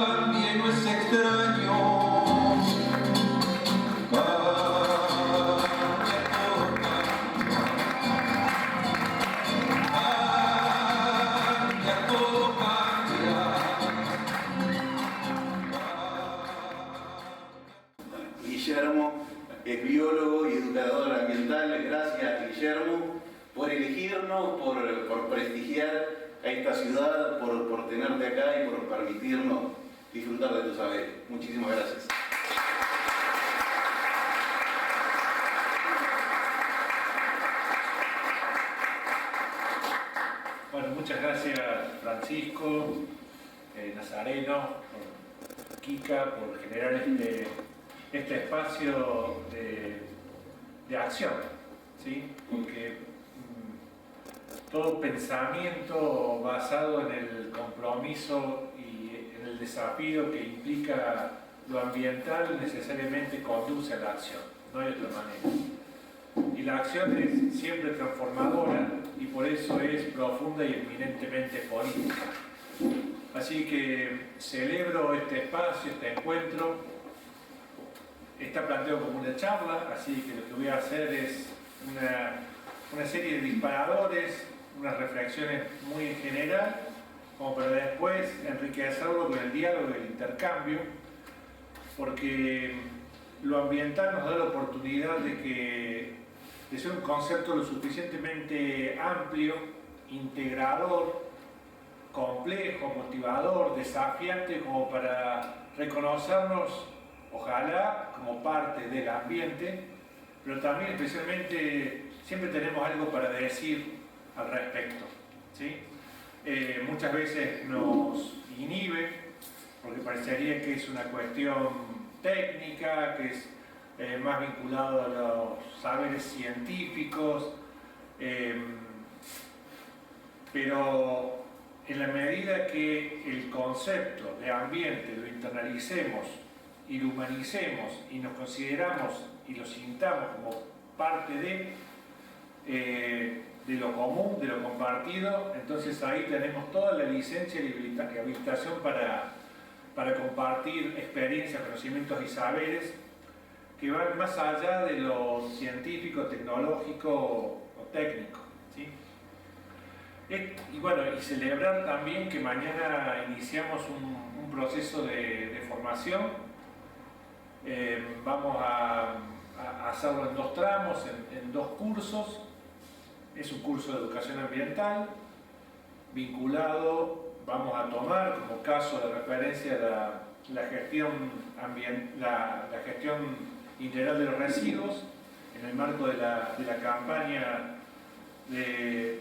también no es extraño. Guillermo es biólogo y educador ambiental. Gracias, Guillermo, por elegirnos, por prestigiar a esta ciudad, por tenerte acá y por permitirnos disfrutar de tus saberes. Muchísimas gracias. Bueno, muchas gracias Francisco, Nazareno, Kika, por generar este espacio de acción, ¿sí? Porque todo pensamiento basado en el compromiso y en el desafío que implica lo ambiental necesariamente conduce a la acción, no hay otra manera. Y la acción es siempre transformadora y por eso es profunda y eminentemente política. Así que celebro este espacio, este encuentro. Está planteado como una charla, así que lo que voy a hacer es una serie de disparadores, unas reflexiones muy en general, como para después enriquecerlo con el diálogo y el intercambio, porque lo ambiental nos da la oportunidad de ser un concepto lo suficientemente amplio, integrador, complejo, motivador, desafiante, como para reconocernos, ojalá, como parte del ambiente, pero también especialmente siempre tenemos algo para decir al respecto, ¿sí? Muchas veces nos inhibe, porque parecería que es una cuestión técnica, que es más vinculado a los saberes científicos, pero en la medida que el concepto de ambiente lo internalicemos y lo humanicemos y nos consideramos y lo sintamos como parte de lo común, de lo compartido, entonces ahí tenemos toda la licencia y habilitación para compartir experiencias, conocimientos y saberes que van más allá de lo científico, tecnológico o técnico, ¿sí? Y bueno, y celebrar también que mañana iniciamos un proceso de formación. Vamos a hacerlo en 2 tramos, en 2 cursos. Es un curso de educación ambiental vinculado, vamos a tomar como caso de referencia la gestión integral de los residuos en el marco de la campaña de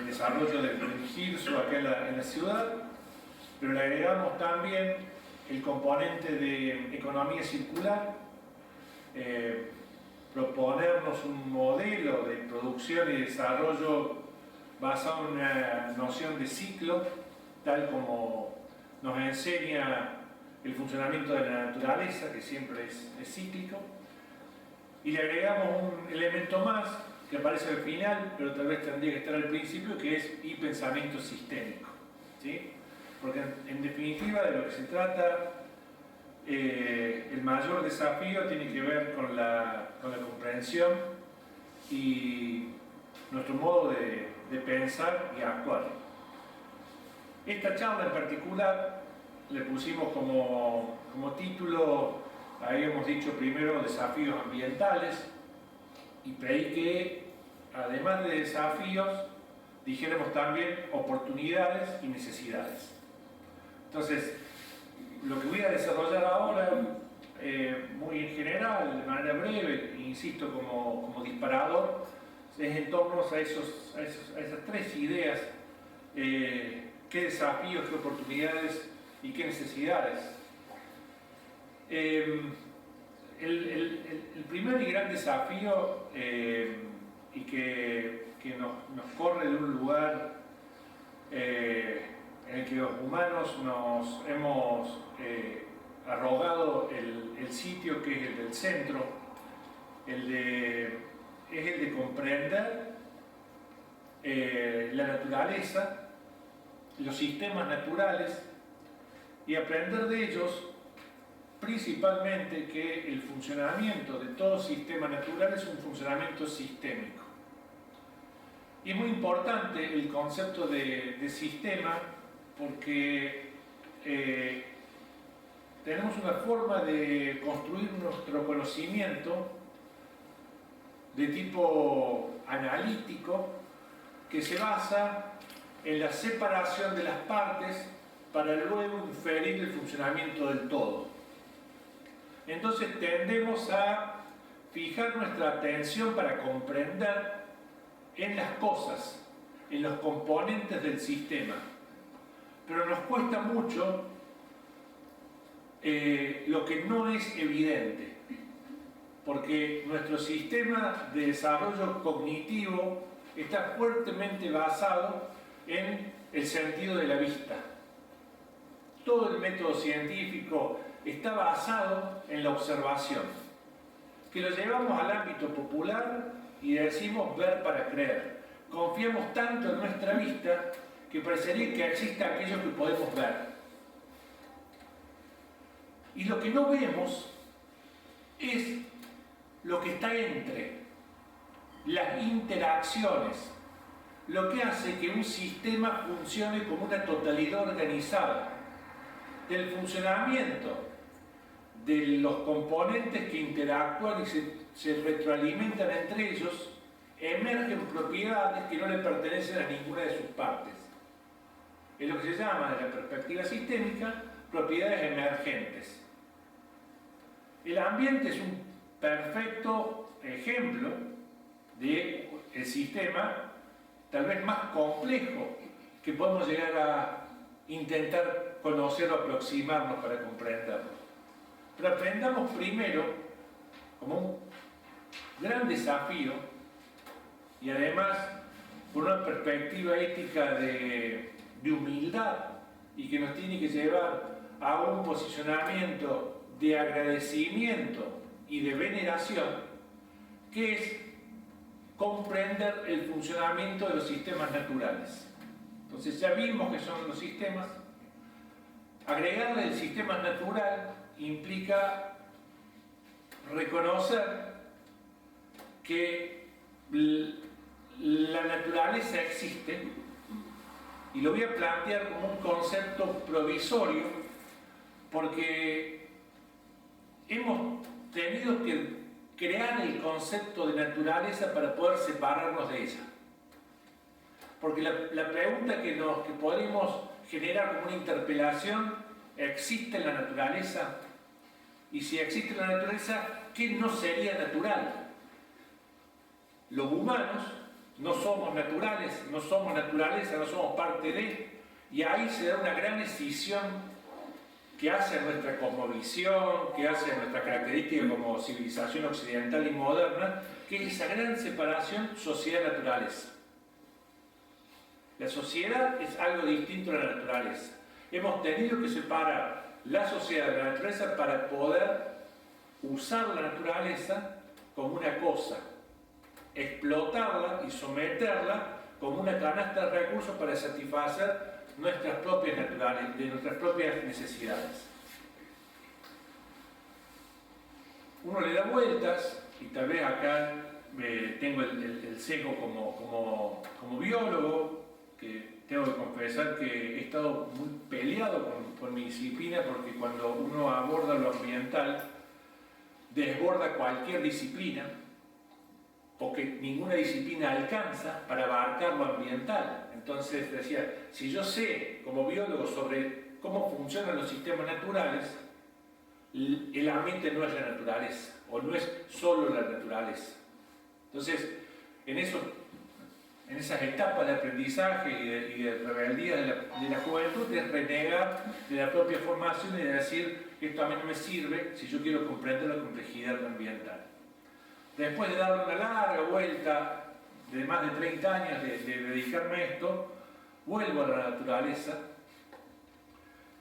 desarrollo del GIRSO acá en la ciudad, pero le agregamos también el componente de economía circular, proponernos un modelo de producción y desarrollo basado en una noción de ciclo, tal como nos enseña el funcionamiento de la naturaleza, que siempre es cíclico, y le agregamos un elemento más que aparece al final, pero tal vez tendría que estar al principio, que es y pensamiento sistémico, ¿sí? Porque en definitiva de lo que se trata, el mayor desafío tiene que ver con la comprensión y nuestro modo de pensar y actuar. Esta charla en particular le pusimos como título, habíamos dicho primero desafíos ambientales, y pedí que además de desafíos dijéramos también oportunidades y necesidades. Entonces, lo que voy a desarrollar ahora, muy en general, de manera breve, insisto como disparador, es en torno a esas 3 ideas: qué desafíos, qué oportunidades y qué necesidades. El primer y gran desafío, y que nos corre de un lugar en el que los humanos nos hemos arrogado el sitio, que es el del centro, es el de comprender la naturaleza, los sistemas naturales y aprender de ellos principalmente que el funcionamiento de todo sistema natural es un funcionamiento sistémico. Y es muy importante el concepto de sistema porque tenemos una forma de construir nuestro conocimiento de tipo analítico que se basa en la separación de las partes para luego inferir el funcionamiento del todo. Entonces tendemos a fijar nuestra atención para comprender en las cosas, en los componentes del sistema. Pero nos cuesta mucho lo que no es evidente, porque nuestro sistema de desarrollo cognitivo está fuertemente basado en el sentido de la vista. Todo el método científico está basado en la observación, que lo llevamos al ámbito popular y decimos ver para creer. Confiamos tanto en nuestra vista que parecería que existe aquello que podemos ver. Y lo que no vemos es lo que está entre las interacciones, lo que hace que un sistema funcione como una totalidad organizada. Del funcionamiento de los componentes que interactúan y se retroalimentan entre ellos, emergen propiedades que no le pertenecen a ninguna de sus partes. Es lo que se llama, desde la perspectiva sistémica, propiedades emergentes. El ambiente es un perfecto ejemplo del sistema, tal vez más complejo que podemos llegar a intentar conocer o aproximarnos para comprenderlo. Pero aprendamos primero, como un gran desafío, y además con una perspectiva ética de humildad, y que nos tiene que llevar a un posicionamiento de agradecimiento y de veneración, que es comprender el funcionamiento de los sistemas naturales. Entonces ya vimos que son los sistemas. Agregarle el sistema natural implica reconocer que la naturaleza existe, y lo voy a plantear como un concepto provisorio porque hemos tenido que crear el concepto de naturaleza para poder separarnos de ella. Porque la pregunta que podemos generar como una interpelación: ¿existe la naturaleza? Y si existe la naturaleza, ¿qué no sería natural? Los humanos no somos naturales, no somos naturaleza, no somos parte de, y ahí se da una gran escisión que hace a nuestra cosmovisión, que hace a nuestra característica como civilización occidental y moderna, que es esa gran separación sociedad-naturaleza. La sociedad es algo distinto a la naturaleza. Hemos tenido que separar la sociedad de la naturaleza para poder usar la naturaleza como una cosa, explotarla y someterla como una canasta de recursos para satisfacer nuestras propias necesidades. Uno le da vueltas, y tal vez acá tengo el sesgo como biólogo, que tengo que confesar que he estado muy peleado con mi disciplina, porque cuando uno aborda lo ambiental desborda cualquier disciplina, o que ninguna disciplina alcanza para abarcar lo ambiental. Entonces decía, si yo sé como biólogo sobre cómo funcionan los sistemas naturales, el ambiente no es la naturaleza, o no es solo la naturaleza. Entonces, en esas etapas de aprendizaje y de rebeldía de la juventud, es renegar de la propia formación y de decir, esto a mí no me sirve si yo quiero comprender la complejidad ambiental. Después de darle una larga vuelta de más de 30 años de dedicarme a esto, vuelvo a la naturaleza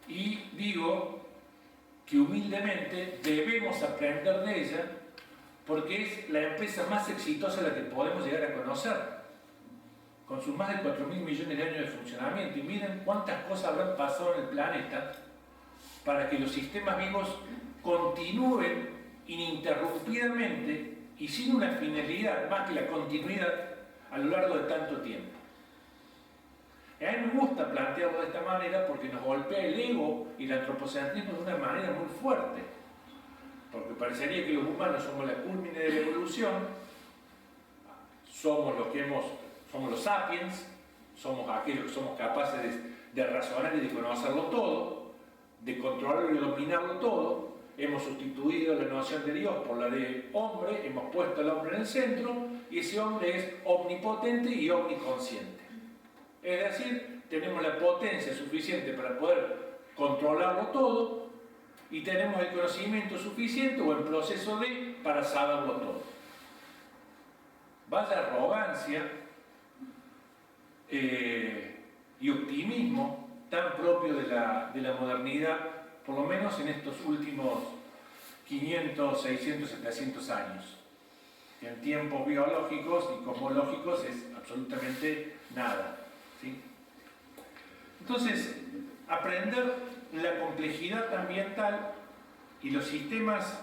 y digo que humildemente debemos aprender de ella, porque es la empresa más exitosa a la que podemos llegar a conocer, con sus más de 4.000 millones de años de funcionamiento. Y miren cuántas cosas habrán pasado en el planeta para que los sistemas vivos continúen ininterrumpidamente y sin una finalidad más que la continuidad a lo largo de tanto tiempo. A mí me gusta plantearlo de esta manera porque nos golpea el ego y el antropocentrismo de una manera muy fuerte, porque parecería que los humanos somos la culmine de la evolución, somos los sapiens, somos aquellos que somos capaces de razonar y de conocerlo todo, de controlarlo y dominarlo todo. Hemos sustituido la noción de Dios por la de hombre, hemos puesto al hombre en el centro y ese hombre es omnipotente y omniconsciente. Es decir, tenemos la potencia suficiente para poder controlarlo todo y tenemos el conocimiento suficiente o en proceso de para saberlo todo. Vaya arrogancia y optimismo tan propio de la modernidad, por lo menos en estos últimos 500, 600, 700 años. Que en tiempos biológicos y cosmológicos es absolutamente nada. ¿Sí? Entonces, aprender la complejidad ambiental y los sistemas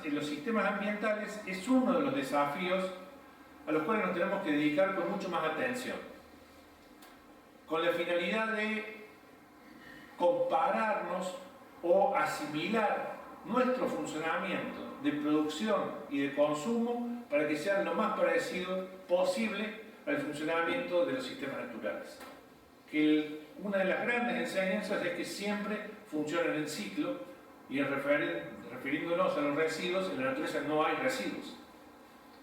ambientales es uno de los desafíos a los cuales nos tenemos que dedicar con mucho más atención, con la finalidad de compararnos o asimilar nuestro funcionamiento de producción y de consumo para que sean lo más parecido posible al funcionamiento de los sistemas naturales. Que una de las grandes enseñanzas es que siempre funcionan en ciclo y refiriéndonos a los residuos, en la naturaleza no hay residuos.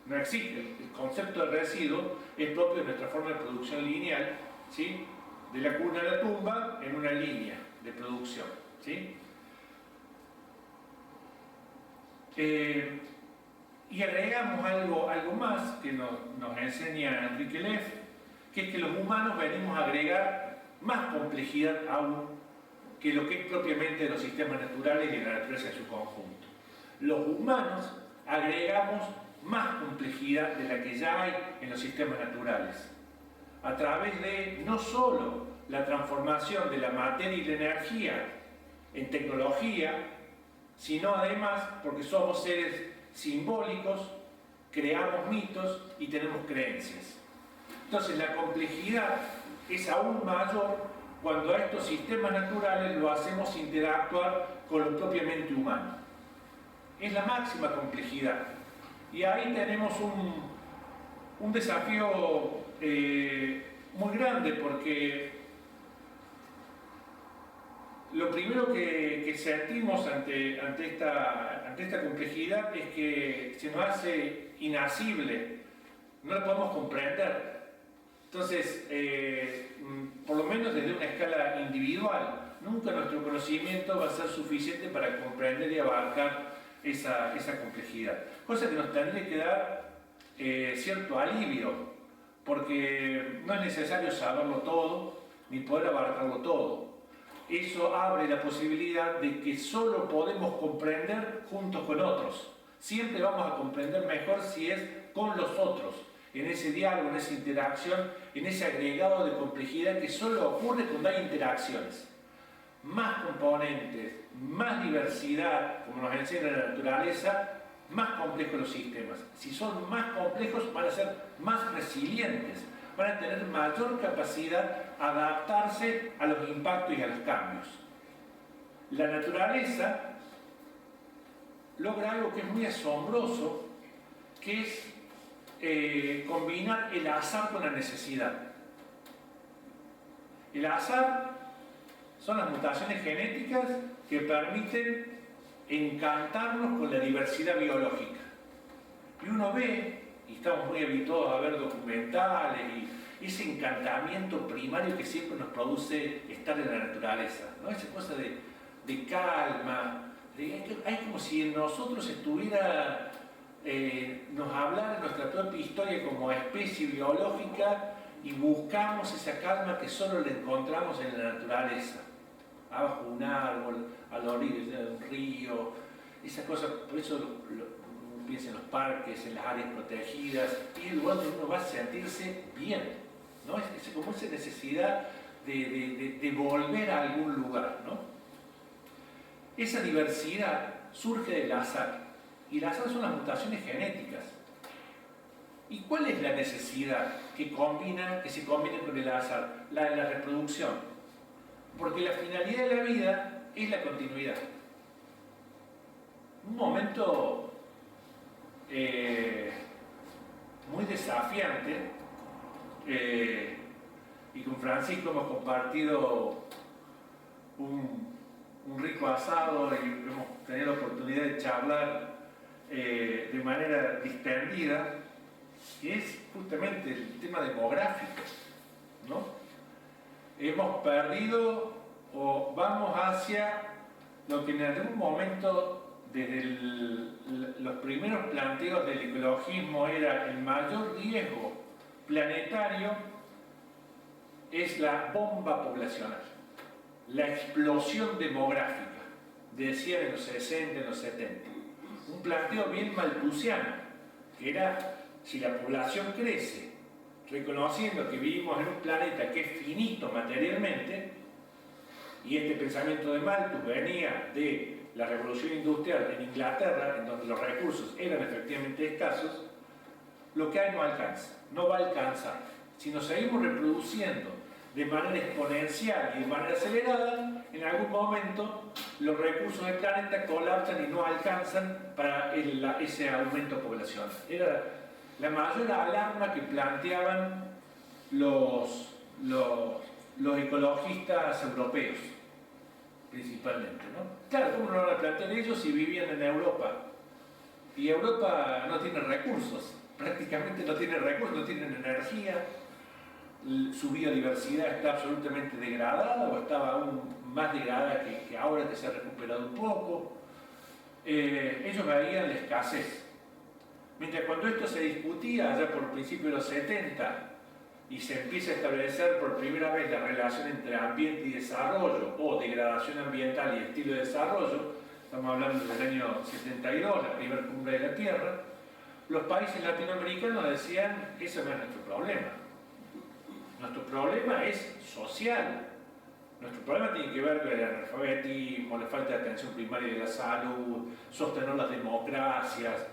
No existe. El concepto de residuo es propio de nuestra forma de producción lineal, ¿sí? De la cuna a la tumba en una línea de producción. ¿Sí? Y agregamos algo más que nos enseña Enrique Leff, que es que los humanos venimos a agregar más complejidad aún que lo que es propiamente de los sistemas naturales y de la naturaleza en su conjunto. Los humanos agregamos más complejidad de la que ya hay en los sistemas naturales, a través de no solo la transformación de la materia y la energía en tecnología, sino además porque somos seres simbólicos, creamos mitos y tenemos creencias. Entonces la complejidad es aún mayor cuando a estos sistemas naturales lo hacemos interactuar con lo propiamente humano. Es la máxima complejidad. Y ahí tenemos un desafío muy grande, porque lo primero que sentimos ante esta complejidad es que se nos hace inasible, no lo podemos comprender. Entonces, por lo menos desde una escala individual, nunca nuestro conocimiento va a ser suficiente para comprender y abarcar esa complejidad. Cosa que nos tendría que dar cierto alivio, porque no es necesario saberlo todo, ni poder abarcarlo todo. Eso abre la posibilidad de que solo podemos comprender juntos con otros. Siempre vamos a comprender mejor si es con los otros, en ese diálogo, en esa interacción, en ese agregado de complejidad que solo ocurre cuando hay interacciones. Más componentes, más diversidad, como nos enseña la naturaleza, más complejos los sistemas. Si son más complejos, van a ser más resilientes, van a tener mayor capacidad a adaptarse a los impactos y a los cambios. La naturaleza logra algo que es muy asombroso, que es combinar el azar con la necesidad. El azar son las mutaciones genéticas que permiten encantarnos con la diversidad biológica. Y uno ve, y estamos muy habituados a ver documentales, y ese encantamiento primario que siempre nos produce estar en la naturaleza, ¿no? Esa cosa de calma, hay como si en nosotros estuviera, nos hablara nuestra propia historia como especie biológica, y buscamos esa calma que solo la encontramos en la naturaleza, abajo de un árbol, a la orilla de un río, esa cosa. Por eso uno piensa en los parques, en las áreas protegidas, y es el lugar donde uno va a sentirse bien, ¿no? Es como esa necesidad de volver a algún lugar, ¿no? esa diversidad surge del azar. Y el azar son las mutaciones genéticas. ¿Y cuál es la necesidad que se combina con el azar? La de la reproducción. Porque la finalidad de la vida es la continuidad. Un momento muy desafiante, y con Francisco hemos compartido un rico asado y hemos tenido la oportunidad de charlar de manera distendida, que es justamente el tema demográfico, ¿no? Hemos perdido o vamos hacia lo que en algún momento, desde los primeros planteos del ecologismo, era el mayor riesgo planetario, es la bomba poblacional, la explosión demográfica, decían en los 60, en los 70. Un planteo bien malthusiano, que era: si la población crece, reconociendo que vivimos en un planeta que es finito materialmente, y este pensamiento de Malthus venía de la revolución industrial en Inglaterra, en donde los recursos eran efectivamente escasos, lo que hay no alcanza, no va a alcanzar. Si nos seguimos reproduciendo de manera exponencial y de manera acelerada, en algún momento los recursos del planeta colapsan y no alcanzan para ese aumento poblacional. Era la mayor alarma que planteaban los ecologistas europeos, principalmente, ¿no? Claro, ¿cómo no lo van a plantear ellos si vivían en Europa? Y Europa no tiene recursos, prácticamente no tiene recursos, no tienen energía, su biodiversidad está absolutamente degradada, o estaba aún más degradada que ahora, que se ha recuperado un poco. Ellos veían la escasez. Mientras cuando esto se discutía allá por el principio de los 70 y se empieza a establecer por primera vez la relación entre ambiente y desarrollo, o degradación ambiental y estilo de desarrollo, estamos hablando del año 72, la primera cumbre de la Tierra, los países latinoamericanos decían: eso no es nuestro problema. Nuestro problema es social. Nuestro problema tiene que ver con el analfabetismo, la falta de atención primaria de la salud, sostener las democracias.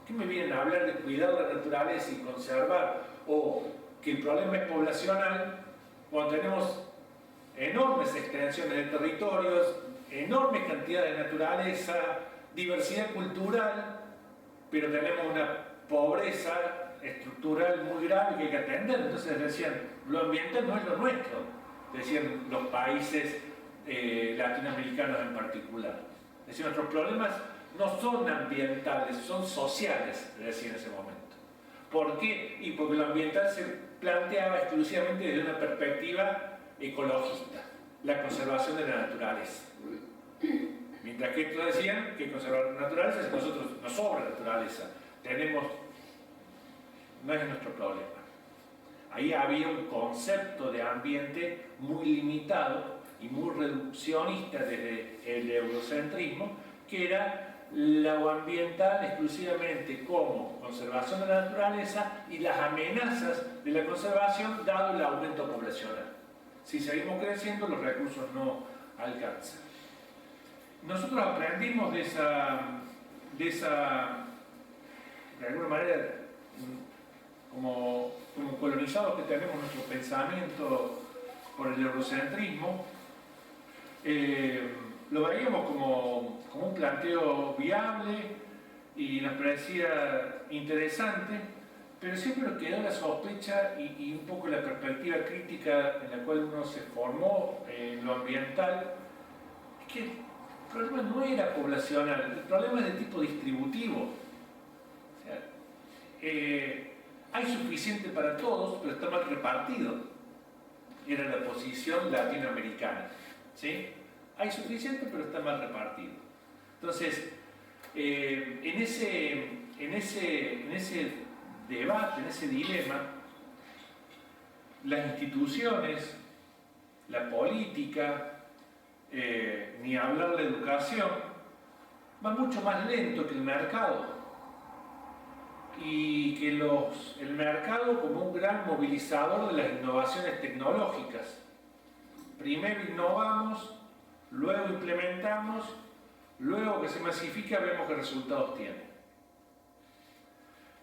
¿Qué me vienen a hablar de cuidar la naturaleza y conservar? O que el problema es poblacional, cuando tenemos enormes extensiones de territorios, enormes cantidades de naturaleza, diversidad cultural, pero tenemos una pobreza estructural muy grave que hay que atender. Entonces decían: lo ambiental no es lo nuestro, decían los países latinoamericanos en particular. Decían: nuestros problemas no son ambientales, son sociales, decía en ese momento. ¿Por qué? Y porque lo ambiental se planteaba exclusivamente desde una perspectiva ecologista, la conservación de la naturaleza. Mientras que estos decían que conservar la naturaleza, si nosotros nos sobra naturaleza, no es nuestro problema. Ahí había un concepto de ambiente muy limitado y muy reduccionista desde el eurocentrismo, que era lo ambiental exclusivamente como conservación de la naturaleza y las amenazas de la conservación dado el aumento poblacional. Si seguimos creciendo, los recursos no alcanzan. Nosotros aprendimos de alguna manera, como colonizados que tenemos nuestro pensamiento por el eurocentrismo, lo veíamos como un planteo viable y nos parecía interesante, pero siempre nos quedó la sospecha y un poco la perspectiva crítica en la cual uno se formó en lo ambiental, es que el problema no era poblacional, el problema es de tipo distributivo. O sea, hay suficiente para todos, pero está mal repartido. Era la posición latinoamericana, ¿sí? Hay suficiente, pero está mal repartido. Entonces, en ese debate, en ese dilema, las instituciones, la política, ni hablar de la educación, va mucho más lento que el mercado. Y que el mercado como un gran movilizador de las innovaciones tecnológicas. Primero innovamos luego implementamos, luego que se masifica vemos qué resultados tiene.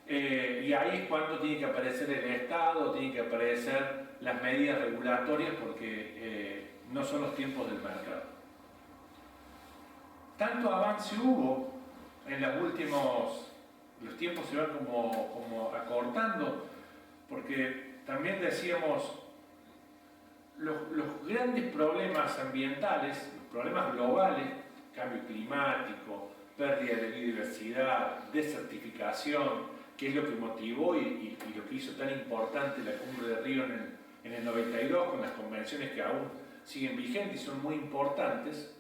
Y ahí es cuando tiene que aparecer el Estado, tienen que aparecer las medidas regulatorias porque no son los tiempos del mercado. Tanto avance hubo en los tiempos se van como acortando, porque también decíamos, los grandes problemas ambientales, los problemas globales, cambio climático, pérdida de biodiversidad, desertificación, que es lo que motivó y lo que hizo tan importante la cumbre de Río en el 92, con las convenciones que aún siguen vigentes y son muy importantes.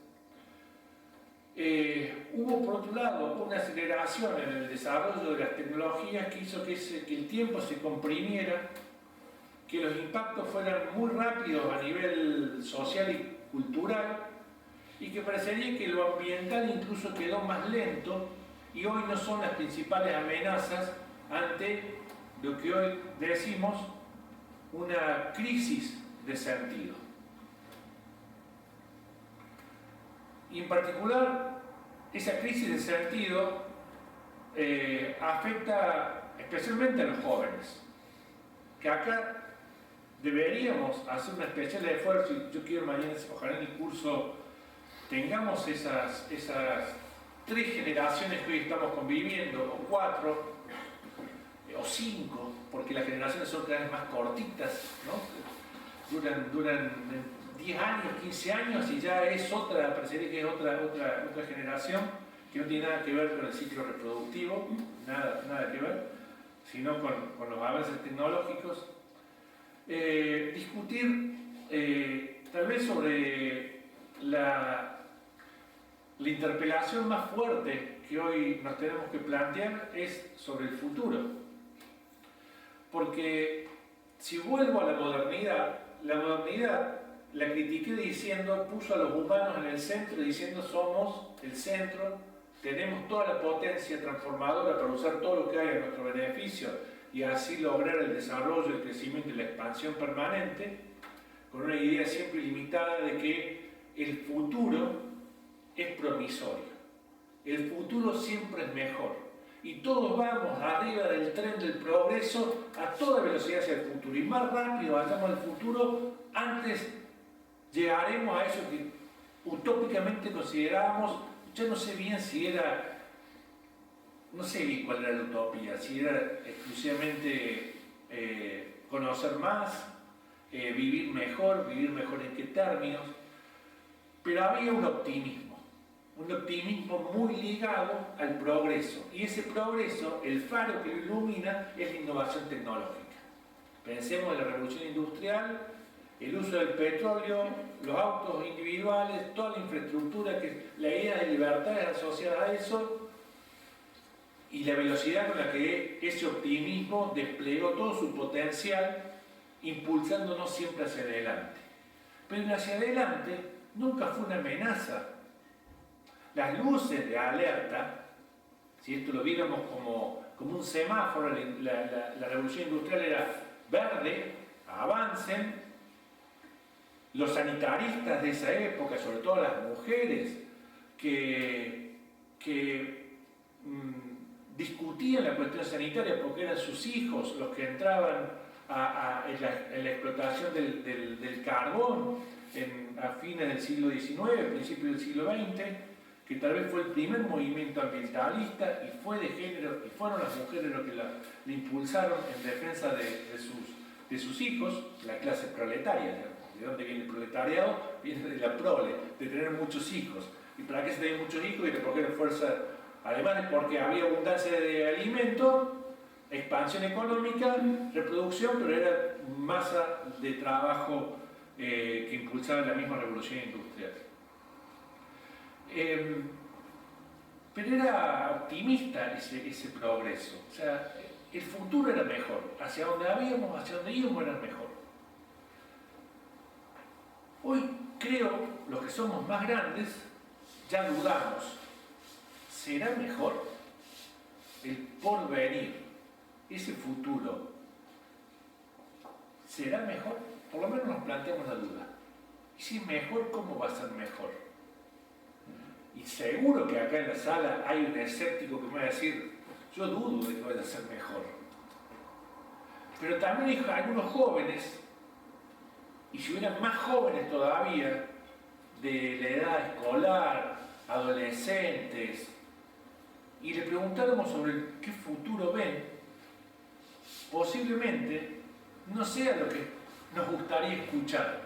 Hubo por otro lado una aceleración en el desarrollo de las tecnologías que hizo que el tiempo se comprimiera, que los impactos fueran muy rápidos a nivel social y cultural, y que parecería que lo ambiental incluso quedó más lento y hoy no son las principales amenazas ante lo que hoy decimos una crisis de sentido. Y en particular, esa crisis de sentido afecta especialmente a los jóvenes, que acá deberíamos hacer un especial esfuerzo, y yo quiero mañana, ojalá en el curso tengamos esas 3 generaciones que hoy estamos conviviendo, o 4, o 5, porque las generaciones son cada vez más cortitas, ¿no? Duran 10 años, 15 años y ya es otra, parecería que es otra generación que no tiene nada que ver con el ciclo reproductivo, nada que ver, sino con los avances tecnológicos. Discutir tal vez sobre la interpelación más fuerte que hoy nos tenemos que plantear es sobre el futuro. Porque si vuelvo a la modernidad la critiqué diciendo, puso a los humanos en el centro, diciendo somos el centro, tenemos toda la potencia transformadora para usar todo lo que hay a nuestro beneficio y así lograr el desarrollo, el crecimiento y la expansión permanente, con una idea siempre limitada de que el futuro es promisorio. El futuro siempre es mejor. Y todos vamos arriba del tren del progreso a toda velocidad hacia el futuro. Y más rápido vayamos al futuro, antes llegaremos a eso que utópicamente considerábamos. Yo no sé bien si era, no sé bien cuál era la utopía, si era exclusivamente conocer más, vivir mejor en qué términos, pero había un optimismo muy ligado al progreso, y ese progreso, el faro que lo ilumina, es la innovación tecnológica. Pensemos en la revolución industrial, el uso del petróleo, los autos individuales, toda la infraestructura, la idea de libertad es asociada a eso, y la velocidad con la que ese optimismo desplegó todo su potencial, impulsándonos siempre hacia adelante. Pero el hacia adelante nunca fue una amenaza. Las luces de alerta, si esto lo viéramos como un semáforo, la revolución industrial era verde, avancen. Los sanitaristas de esa época, sobre todo las mujeres, que discutían la cuestión sanitaria porque eran sus hijos los que entraban en la explotación del carbón a fines del siglo XIX, principios del siglo XX, que tal vez fue el primer movimiento ambientalista y fue de género, y fueron las mujeres los que la impulsaron en defensa de sus hijos, la clase proletaria, digamos. ¿De dónde viene el proletariado? Viene de la prole, de tener muchos hijos. ¿Y para qué se tenían muchos hijos? Y porque era fuerza, además de porque había abundancia de alimento, expansión económica, reproducción, pero era masa de trabajo que impulsaba la misma revolución industrial. Pero era optimista ese progreso, o sea, el futuro era mejor, hacia donde íbamos era mejor. Hoy creo, los que somos más grandes, ya dudamos, ¿será mejor el porvenir, ese futuro? ¿Será mejor? Por lo menos nos planteamos la duda. Y si es mejor, ¿cómo va a ser mejor? Y seguro que acá en la sala hay un escéptico que me va a decir, yo dudo de que vaya a ser mejor. Pero también hay algunos jóvenes, y si hubieran más jóvenes todavía, de la edad escolar, adolescentes, y le preguntáramos sobre qué futuro ven, posiblemente no sea lo que nos gustaría escuchar.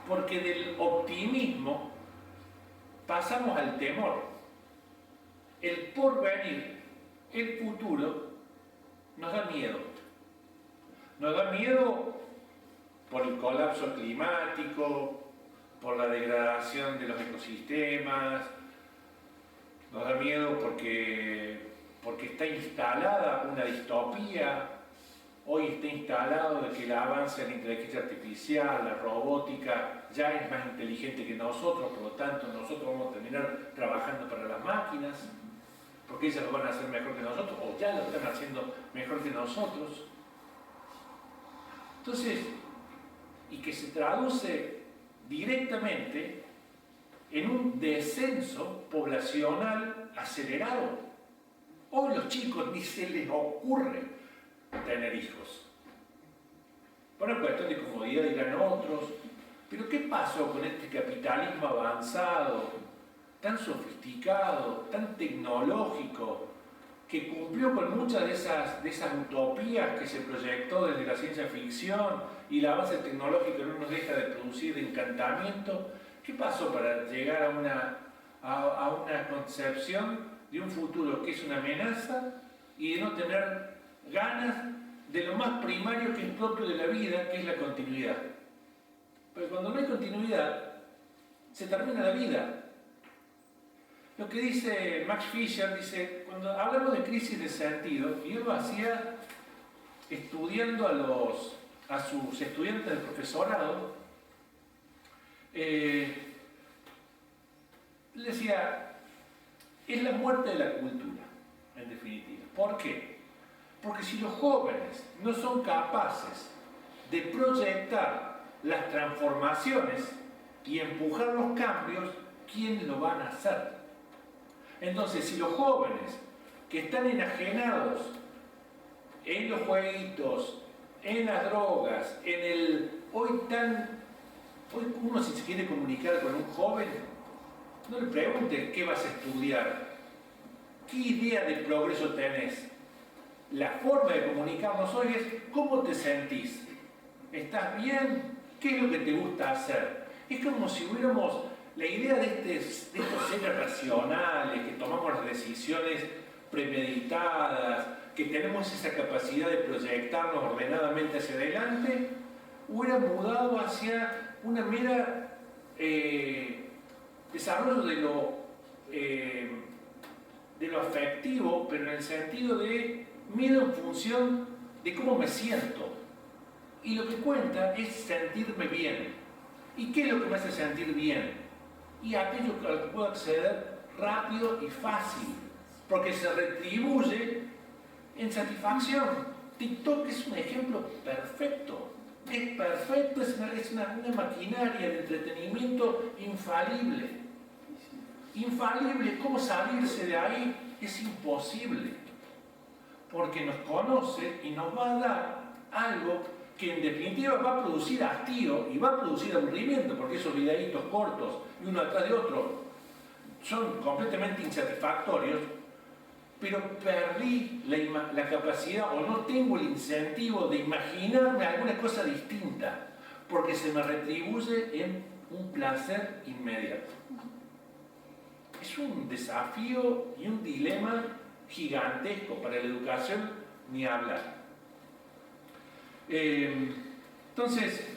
Porque del optimismo pasamos al temor. El porvenir, el futuro, nos da miedo. Nos da miedo por el colapso climático, por la degradación de los ecosistemas, nos da miedo porque está instalada una distopía. Hoy está instalado de que el avance de la inteligencia artificial, la robótica, ya es más inteligente que nosotros, por lo tanto nosotros vamos a terminar trabajando para las máquinas, porque ellas lo van a hacer mejor que nosotros, o ya lo están haciendo mejor que nosotros. Entonces, y que se traduce directamente en un descenso poblacional acelerado. Hoy los chicos ni se les ocurre tener hijos. Por una cuestión de comodidad dirán otros, pero ¿qué pasó con este capitalismo avanzado, tan sofisticado, tan tecnológico, que cumplió con muchas de esas utopías que se proyectó desde la ciencia ficción y el avance tecnológico no nos deja de producir encantamiento? ¿Qué pasó para llegar a una concepción de un futuro que es una amenaza y de no tener ganas de lo más primario que es propio de la vida, que es la continuidad? Pero cuando no hay continuidad, se termina la vida. Lo que dice Max Fisher, dice, cuando hablamos de crisis de sentido, y él lo hacía estudiando a sus estudiantes del profesorado, le decía, es la muerte de la cultura, en definitiva. ¿Por qué? Porque si los jóvenes no son capaces de proyectar las transformaciones y empujar los cambios, ¿quiénes lo van a hacer? Entonces, si los jóvenes que están enajenados en los jueguitos, en las drogas, hoy uno, si se quiere comunicar con un joven, no le pregunte qué vas a estudiar, qué idea de progreso tenés. La forma de comunicarnos hoy es cómo te sentís. ¿Estás bien? ¿Qué es lo que te gusta hacer? Es como si hubiéramos la idea de estos seres racionales, que tomamos las decisiones premeditadas, que tenemos esa capacidad de proyectarnos ordenadamente hacia adelante, hubiera mudado hacia una mera desarrollo de lo afectivo, pero en el sentido de miedo en función de cómo me siento. Y lo que cuenta es sentirme bien. ¿Y qué es lo que me hace sentir bien? Y aquello al que puedo acceder rápido y fácil, porque se retribuye en satisfacción. TikTok es un ejemplo perfecto. Es perfecto, es una maquinaria de entretenimiento infalible. Infalible, ¿cómo salirse de ahí? Es imposible. Porque nos conoce y nos va a dar algo que en definitiva va a producir hastío y va a producir aburrimiento, porque esos videitos cortos y uno atrás de otro son completamente insatisfactorios, pero perdí la capacidad o no tengo el incentivo de imaginarme alguna cosa distinta, porque se me retribuye en un placer inmediato. Es un desafío y un dilema gigantesco para la educación, ni hablar. Entonces,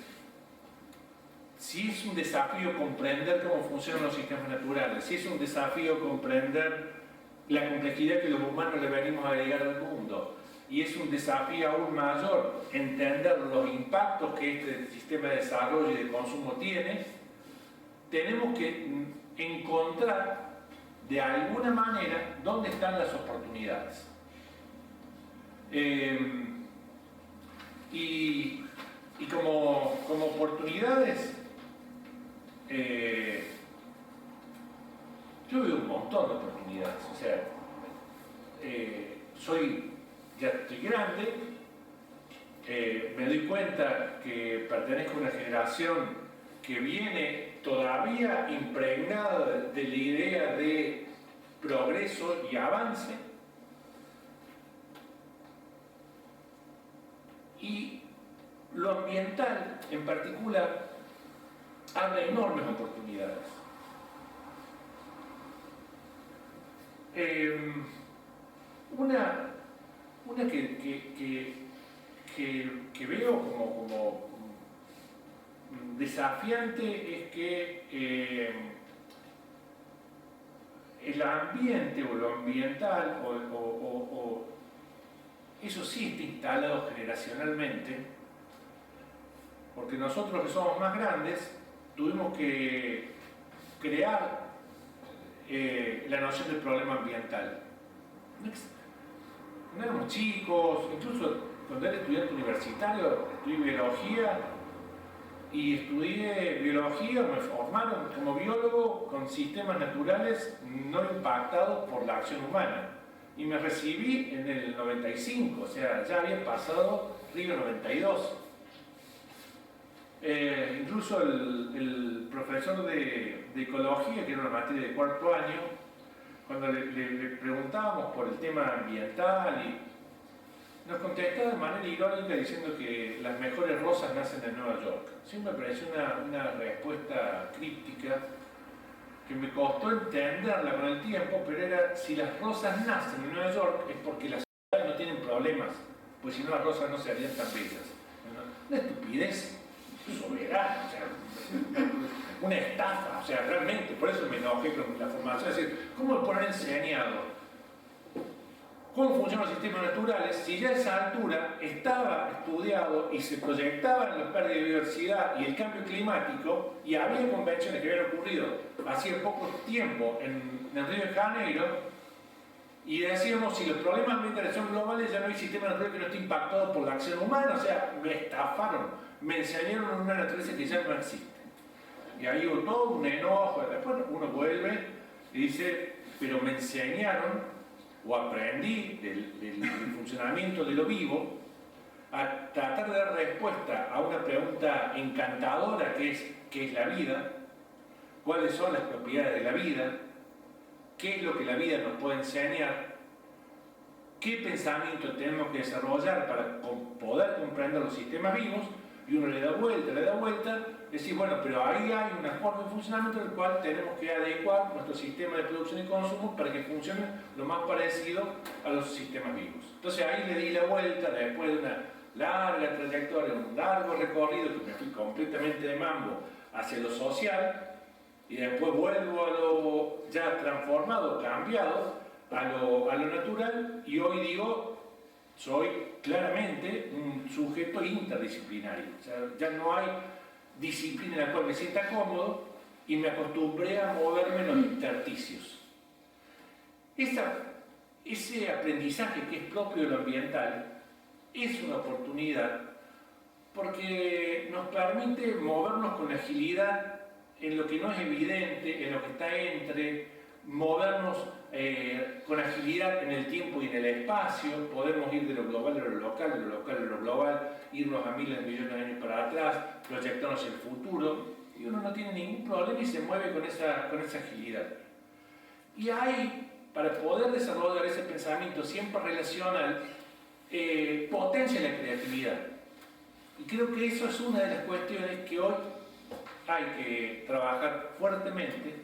si es un desafío comprender cómo funcionan los sistemas naturales, si es un desafío comprender la complejidad que los humanos le venimos a agregar al mundo, y es un desafío aún mayor entender los impactos que este sistema de desarrollo y de consumo tiene, tenemos que encontrar de alguna manera dónde están las oportunidades. Y como oportunidades, yo veo un montón de oportunidades. O sea, ya estoy grande, me doy cuenta que pertenezco a una generación que viene todavía impregnada de la idea de progreso y avance, y lo ambiental en particular abre enormes oportunidades. Una que veo como desafiante es que el ambiente o lo ambiental, eso sí está instalado generacionalmente, porque nosotros que somos más grandes tuvimos que crear la noción del problema ambiental. No éramos chicos, incluso cuando era estudiante universitario, estudié biología y estudié biología, me formaron como biólogo con sistemas naturales no impactados por la acción humana. Y me recibí en el 95, o sea, ya había pasado Río 92. Incluso el profesor de ecología, que era una materia de cuarto año, cuando le preguntábamos por el tema ambiental, y nos contestaba de manera irónica diciendo que las mejores rosas nacen en Nueva York. Siempre me pareció una respuesta críptica que me costó entenderla con el tiempo, pero era: si las rosas nacen en Nueva York es porque las ciudades no tienen problemas, pues si no las rosas no serían tan bellas. Una estupidez soberana, o sea, una estafa, o sea, realmente, por eso me enojé con la formación. Es decir, ¿cómo me ponen enseñado cómo funcionan los sistemas naturales si ya a esa altura estaba estudiado y se proyectaban las pérdidas de biodiversidad y el cambio climático, y había convenciones que habían ocurrido hacía poco tiempo en Río de Janeiro, y decíamos: si los problemas ambientales son globales, ya no hay sistema natural que no esté impactado por la acción humana? O sea, me estafaron, me enseñaron una naturaleza que ya no existe. Y ahí hubo todo un enojo. Después uno vuelve y dice: pero me enseñaron o aprendí del funcionamiento de lo vivo a tratar de dar respuesta a una pregunta encantadora que es: ¿qué es la vida? ¿Cuáles son las propiedades de la vida? ¿Qué es lo que la vida nos puede enseñar? ¿Qué pensamiento tenemos que desarrollar para poder comprender los sistemas vivos? Y uno le da vuelta, decir: bueno, pero ahí hay una forma de funcionamiento del cual tenemos que adecuar nuestro sistema de producción y consumo para que funcione lo más parecido a los sistemas vivos. Entonces ahí le di la vuelta después de una larga trayectoria, un largo recorrido, que me fui completamente de mambo hacia lo social, y después vuelvo a lo ya transformado, cambiado, a lo natural, y hoy digo: soy claramente un sujeto interdisciplinario. O sea, ya no hay disciplina en la cual me sienta cómodo, y me acostumbré a moverme en los intersticios. Ese aprendizaje que es propio de lo ambiental es una oportunidad, porque nos permite movernos con agilidad en lo que no es evidente, en lo que está entre, movernos con agilidad en el tiempo y en el espacio. Podemos ir de lo global a lo local, de lo local a lo global, irnos a miles de millones de años para atrás, proyectarnos el futuro, y uno no tiene ningún problema y se mueve con esa agilidad. Y hay, para poder desarrollar ese pensamiento siempre relacional, potencia la creatividad. Y creo que eso es una de las cuestiones que hoy hay que trabajar fuertemente,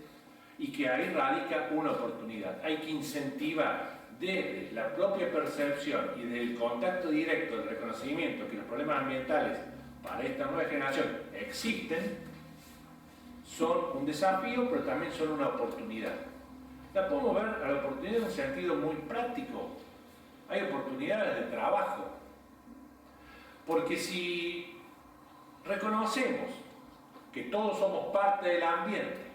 y que ahí radica una oportunidad. Hay que incentivar desde la propia percepción y desde el contacto directo, el reconocimiento que los problemas ambientales para esta nueva generación existen, son un desafío, pero también son una oportunidad. La podemos ver a la oportunidad en un sentido muy práctico. Hay oportunidades de trabajo. Porque si reconocemos que todos somos parte del ambiente,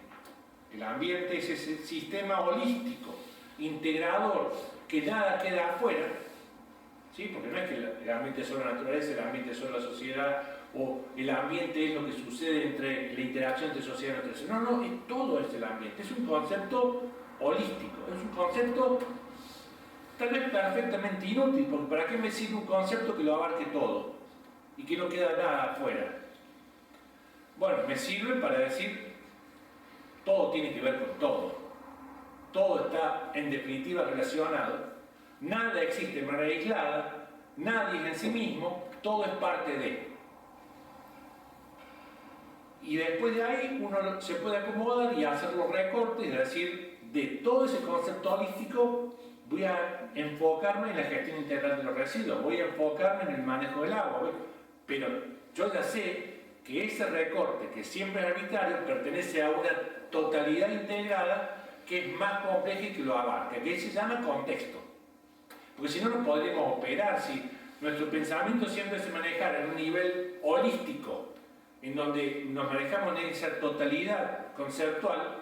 el ambiente es ese sistema holístico, integrador, que nada queda afuera, ¿sí? Porque no es que el ambiente es solo la naturaleza, el ambiente es solo la sociedad, o el ambiente es lo que sucede entre la interacción entre sociedad y naturaleza. No, todo es el ambiente. Es un concepto holístico. Es un concepto tal vez perfectamente inútil, porque ¿para qué me sirve un concepto que lo abarque todo y que no queda nada afuera? Bueno, me sirve para decir todo tiene que ver con todo. Todo está en definitiva relacionado. Nada existe de manera aislada, nadie es en sí mismo, todo es parte de. Y después de ahí uno se puede acomodar y hacer los recortes y decir, de todo ese concepto holístico voy a enfocarme en la gestión integral de los residuos, voy a enfocarme en el manejo del agua, pero yo ya sé que ese recorte, que siempre es arbitrario, pertenece a una totalidad integrada que es más compleja y que lo abarca, que se llama contexto. Porque si no, no podríamos operar. Si nuestro pensamiento siempre se manejara en un nivel holístico, en donde nos manejamos en esa totalidad conceptual,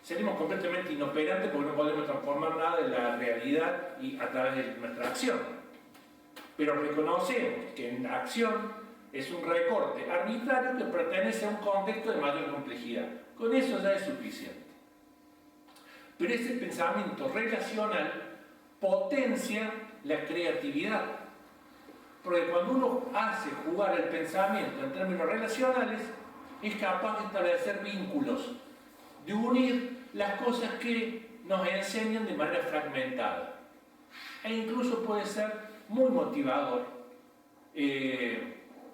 seríamos completamente inoperantes porque no podemos transformar nada de la realidad y a través de nuestra acción. Pero reconocemos que en acción es un recorte arbitrario que pertenece a un contexto de mayor complejidad. Con eso ya es suficiente. Pero ese pensamiento relacional potencia la creatividad. Porque cuando uno hace jugar el pensamiento en términos relacionales, es capaz de establecer vínculos, de unir las cosas que nos enseñan de manera fragmentada. E incluso puede ser muy motivador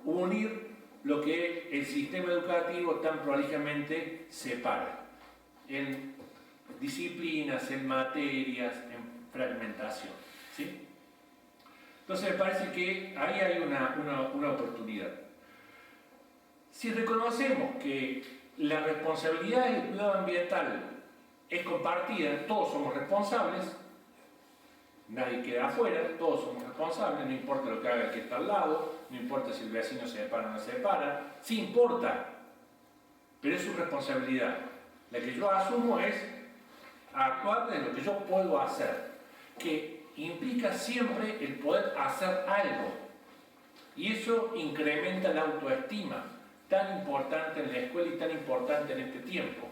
unir lo que el sistema educativo tan prolijamente separa en disciplinas, en materias, en fragmentación. ¿Sí? Entonces me parece que ahí hay una oportunidad. Si reconocemos que la responsabilidad del cuidado ambiental es compartida, todos somos responsables, nadie queda afuera, todos somos responsables, no importa lo que haga el que está al lado, no importa si el vecino se separa o no se separa, sí importa, pero es su responsabilidad. La que yo asumo es actuar de lo que yo puedo hacer, que implica siempre el poder hacer algo, y eso incrementa la autoestima, tan importante en la escuela y tan importante en este tiempo.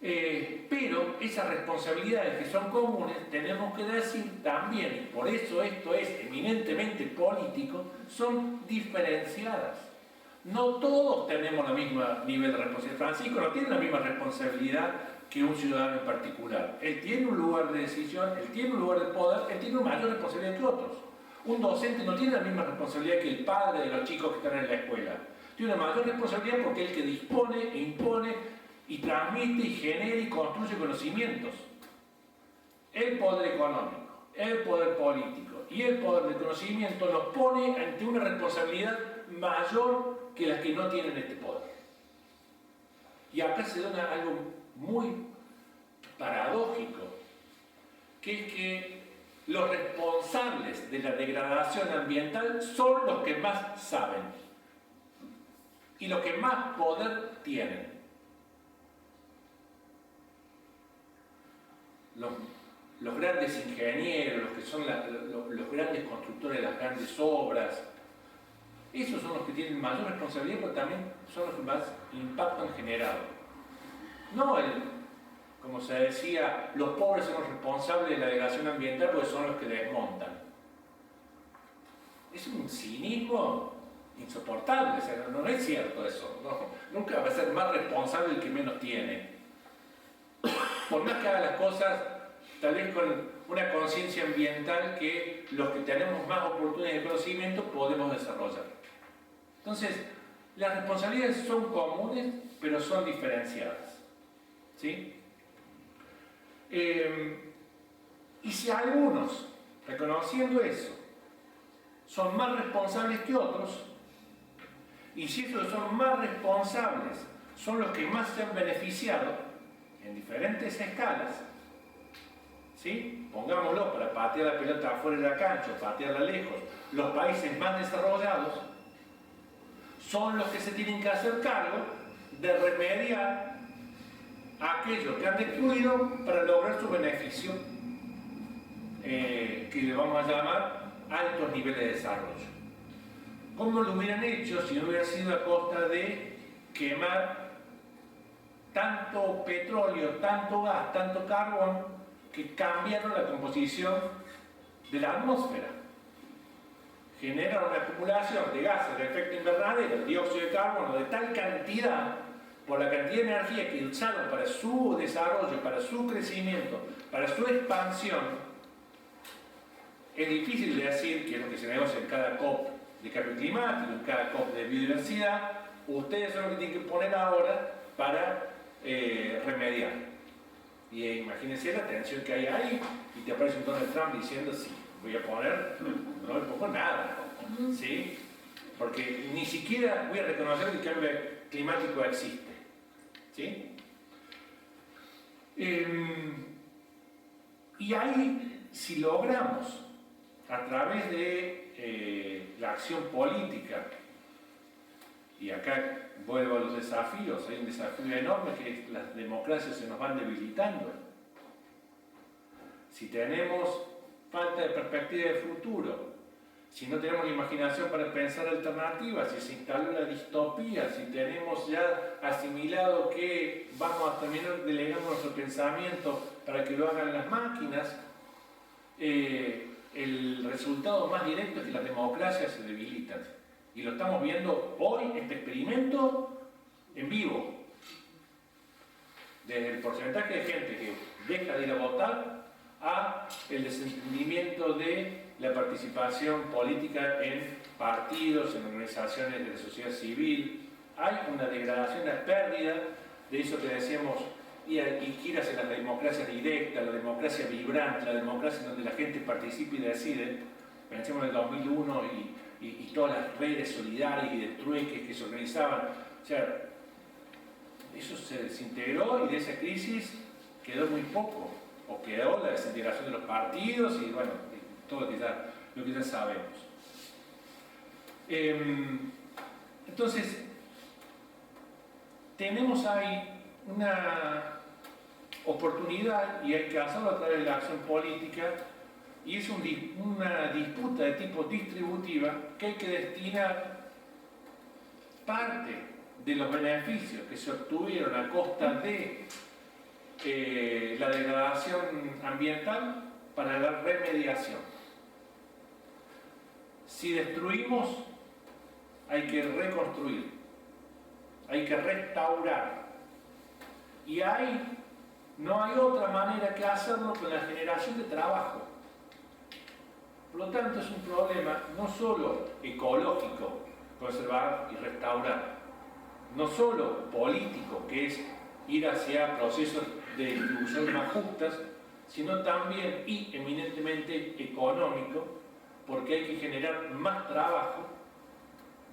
Pero esas responsabilidades que son comunes tenemos que decir también, y por eso esto es eminentemente político, son diferenciadas. No todos tenemos el mismo nivel de responsabilidad. Francisco no tiene la misma responsabilidad que un ciudadano en particular. Él tiene un lugar de decisión, él tiene un lugar de poder, él tiene una mayor responsabilidad que otros. Un docente no tiene la misma responsabilidad que el padre de los chicos que están en la escuela. Tiene una mayor responsabilidad porque es el que dispone e impone y transmite y genera y construye conocimientos. El poder económico, el poder político y el poder de conocimiento nos pone ante una responsabilidad mayor que las que no tienen este poder. Y acá se da algo muy paradójico, que es que los responsables de la degradación ambiental son los que más saben y los que más poder tienen. Los grandes ingenieros, los que son los grandes constructores de las grandes obras, esos son los que tienen mayor responsabilidad, pero también son los que más impacto han generado. No como se decía, los pobres son los responsables de la degradación ambiental porque son los que desmontan. Es un cinismo insoportable, o sea, no es cierto eso. Nunca va a ser más responsable el que menos tiene. Por más que haga las cosas, tal vez con una conciencia ambiental que los que tenemos más oportunidades de conocimiento podemos desarrollar. Entonces, las responsabilidades son comunes, pero son diferenciadas. ¿Sí? Y si algunos, reconociendo eso, son más responsables que otros, y si esos son más responsables son los que más se han beneficiado en diferentes escalas, ¿sí? Pongámoslo para patear la pelota afuera de la cancha, patearla lejos, los países más desarrollados son los que se tienen que hacer cargo de remediar a aquellos que han destruido para lograr su beneficio, que le vamos a llamar altos niveles de desarrollo. ¿Cómo lo hubieran hecho si no hubiera sido a costa de quemar tanto petróleo, tanto gas, tanto carbón, que cambiaron la composición de la atmósfera. Generan una acumulación de gases de efecto invernadero, dióxido de carbono, de tal cantidad, por la cantidad de energía que usaron para su desarrollo, para su crecimiento, para su expansión. Es difícil de decir, que es lo que se negocia en cada COP de cambio climático, en cada COP de biodiversidad, ustedes son los que tienen que poner ahora para remediar. Y imagínense la tensión que hay ahí, y te aparece un Donald Trump diciendo, sí, voy a poner, no le pongo nada, ¿sí? Porque ni siquiera voy a reconocer que el cambio climático existe, ¿sí? Y ahí, si logramos, a través de la acción política, y acá vuelvo a los desafíos, hay un desafío enorme que es las democracias se nos van debilitando. Si tenemos falta de perspectiva de futuro, si no tenemos la imaginación para pensar alternativas, si se instaló la distopía, si tenemos ya asimilado que vamos a terminar delegando nuestro pensamiento para que lo hagan las máquinas, el resultado más directo es que las democracias se debilitan. Y lo estamos viendo hoy, este experimento en vivo. Desde el porcentaje de gente que deja de ir a votar a el desentendimiento de la participación política en partidos, en organizaciones de la sociedad civil. Hay una degradación, una pérdida de eso que decíamos, y giras en la democracia directa, la democracia vibrante, la democracia donde la gente participa y decide. Pensemos en el 2001 y todas las redes solidarias y de trueques que se organizaban. O sea, eso se desintegró y de esa crisis quedó muy poco. O quedó la desintegración de los partidos y bueno, todo lo que ya sabemos. Entonces, tenemos ahí una oportunidad y hay que hacerlo a través de la acción política. Y es una disputa de tipo distributiva que hay que destinar parte de los beneficios que se obtuvieron a costa de la degradación ambiental para la remediación. Si destruimos, hay que reconstruir, hay que restaurar. Y ahí no hay otra manera que hacerlo con la generación de trabajo. Por lo tanto, es un problema no solo ecológico, conservar y restaurar, no solo político, que es ir hacia procesos de distribución más justas, sino también y eminentemente económico, porque hay que generar más trabajo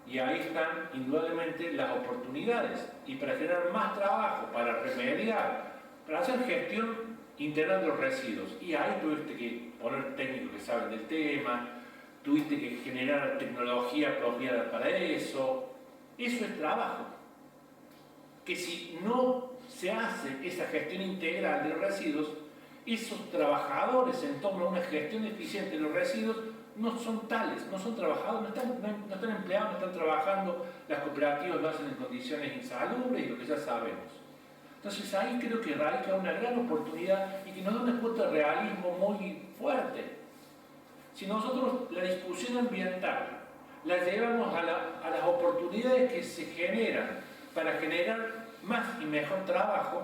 y ahí están indudablemente las oportunidades. Y para generar más trabajo, para remediar, para hacer gestión integral de los residuos, y ahí tuviste que poner técnicos que saben del tema, tuviste que generar tecnología apropiada para eso. Eso es trabajo. Que si no se hace esa gestión integral de los residuos, esos trabajadores en torno a una gestión eficiente de los residuos no son tales, no son trabajadores, no están empleados, no están trabajando, las cooperativas lo hacen en condiciones insalubres y lo que ya sabemos. Entonces ahí creo que radica una gran oportunidad y que nos da una cuota de realismo muy fuerte. Si nosotros la discusión ambiental la llevamos a las oportunidades que se generan para generar más y mejor trabajo,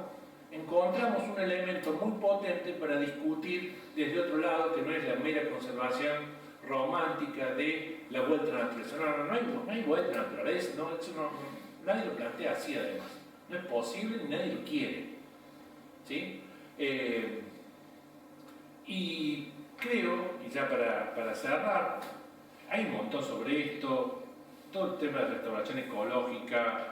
encontramos un elemento muy potente para discutir desde otro lado, que no es la mera conservación romántica de la vuelta a la naturaleza. No hay vuelta a la naturaleza, nadie lo plantea así además. No es posible ni nadie lo quiere. ¿Sí? Y creo, y ya para cerrar, hay un montón sobre esto, todo el tema de restauración ecológica,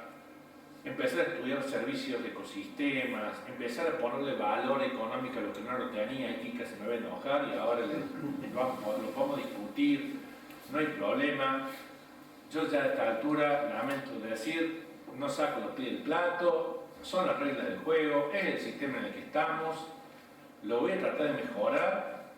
empezar a estudiar servicios de ecosistemas, empezar a ponerle valor económico a lo que no lo tenía, y Kika se me va a enojar y ahora lo podemos discutir, no hay problema. Yo ya a esta altura, lamento decir, no saco los pies del plato, son las reglas del juego, es el sistema en el que estamos, lo voy a tratar de mejorar,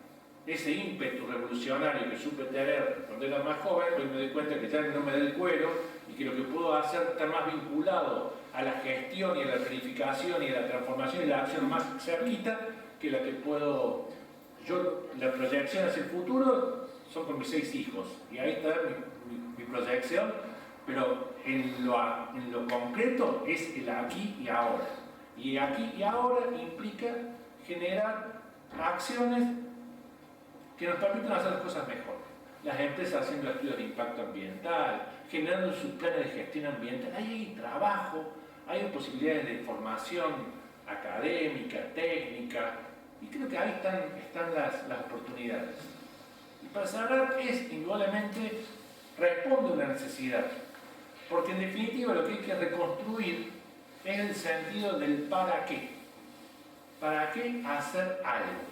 ese ímpetu revolucionario que supe tener cuando era más joven, hoy me doy cuenta que ya no me da el cuero y que lo que puedo hacer está más vinculado a la gestión y a la planificación y a la transformación y la acción más cerquita que la que puedo. Yo, la proyección hacia el futuro son con mis 6 hijos y ahí está mi proyección, pero en lo concreto es el aquí y ahora. Y aquí y ahora implica generar acciones que nos permitan hacer las cosas mejor. Las empresas haciendo estudios de impacto ambiental, generando sus planes de gestión ambiental. Ahí hay trabajo, hay posibilidades de formación académica, técnica, y creo que ahí están las oportunidades. Y para cerrar, indudablemente responde a una necesidad, porque en definitiva lo que hay que reconstruir es el sentido del para qué. ¿Para qué hacer algo?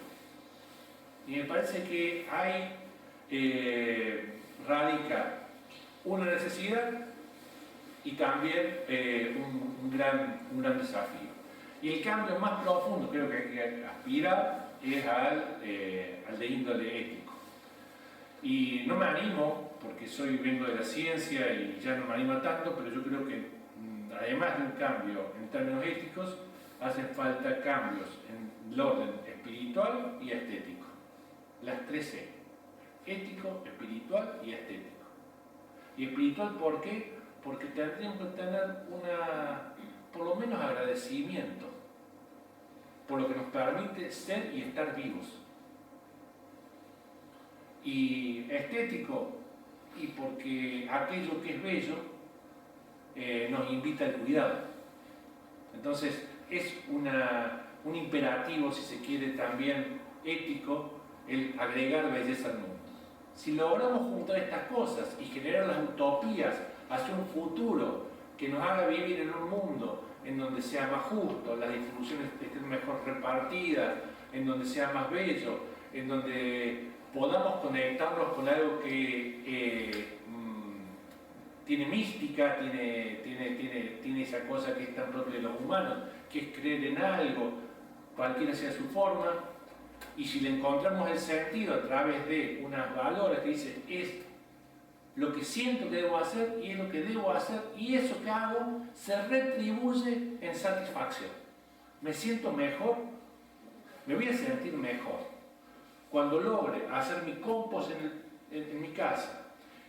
Y me parece que ahí radica una necesidad y también un gran desafío. Y el cambio más profundo, creo que hay que aspirar, es al de índole ético. Y no me animo, porque vengo de la ciencia y ya no me animo tanto, pero yo creo que además de un cambio en términos éticos, hacen falta cambios en el orden espiritual y estético. Las 3 E. Ético, espiritual y estético. Y espiritual, ¿por qué? Porque tendríamos que tener por lo menos agradecimiento por lo que nos permite ser y estar vivos. Y estético, y porque aquello que es bello nos invita al cuidado. Entonces es un imperativo, si se quiere, también ético, el agregar belleza al mundo. Si logramos juntar estas cosas y generar las utopías hacia un futuro que nos haga vivir en un mundo en donde sea más justo, las distribuciones estén mejor repartidas, en donde sea más bello, en donde podamos conectarnos con algo que tiene mística, tiene esa cosa que es tan propia de los humanos, que es creer en algo, cualquiera sea su forma, y si le encontramos el sentido a través de unas valores que dicen es lo que siento que debo hacer y es lo que debo hacer, y eso que hago se retribuye en satisfacción. Me siento mejor, me voy a sentir mejor cuando logre hacer mi compost en mi casa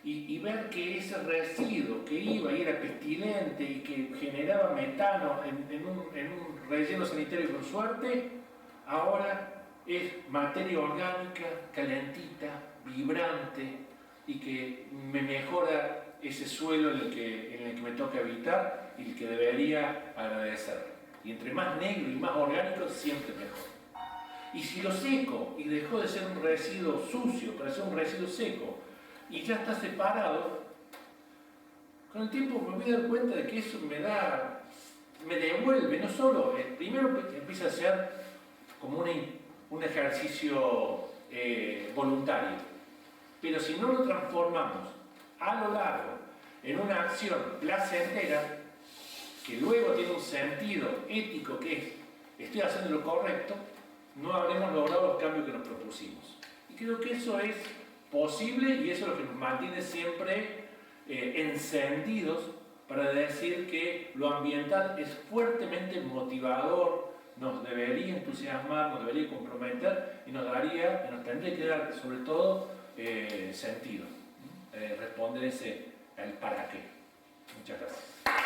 y ver que ese residuo que iba y era pestilente y que generaba metano en un relleno sanitario con suerte, ahora es materia orgánica, calentita, vibrante, y que me mejora ese suelo en el que me toca habitar y el que debería agradecer. Y entre más negro y más orgánico, siempre mejor. Y si lo seco y dejó de ser un residuo sucio para ser un residuo seco y ya está separado, con el tiempo me voy a dar cuenta de que eso me devuelve, no solo, primero empieza a ser como un ejercicio voluntario, pero si no lo transformamos a lo largo en una acción placentera, que luego tiene un sentido ético que es, estoy haciendo lo correcto, no habremos logrado los cambios que nos propusimos. Y creo que eso es posible y eso es lo que nos mantiene siempre encendidos para decir que lo ambiental es fuertemente motivador, nos debería entusiasmar, nos debería comprometer y nos tendría que dar sobre todo sentido. Responder el para qué. Muchas gracias.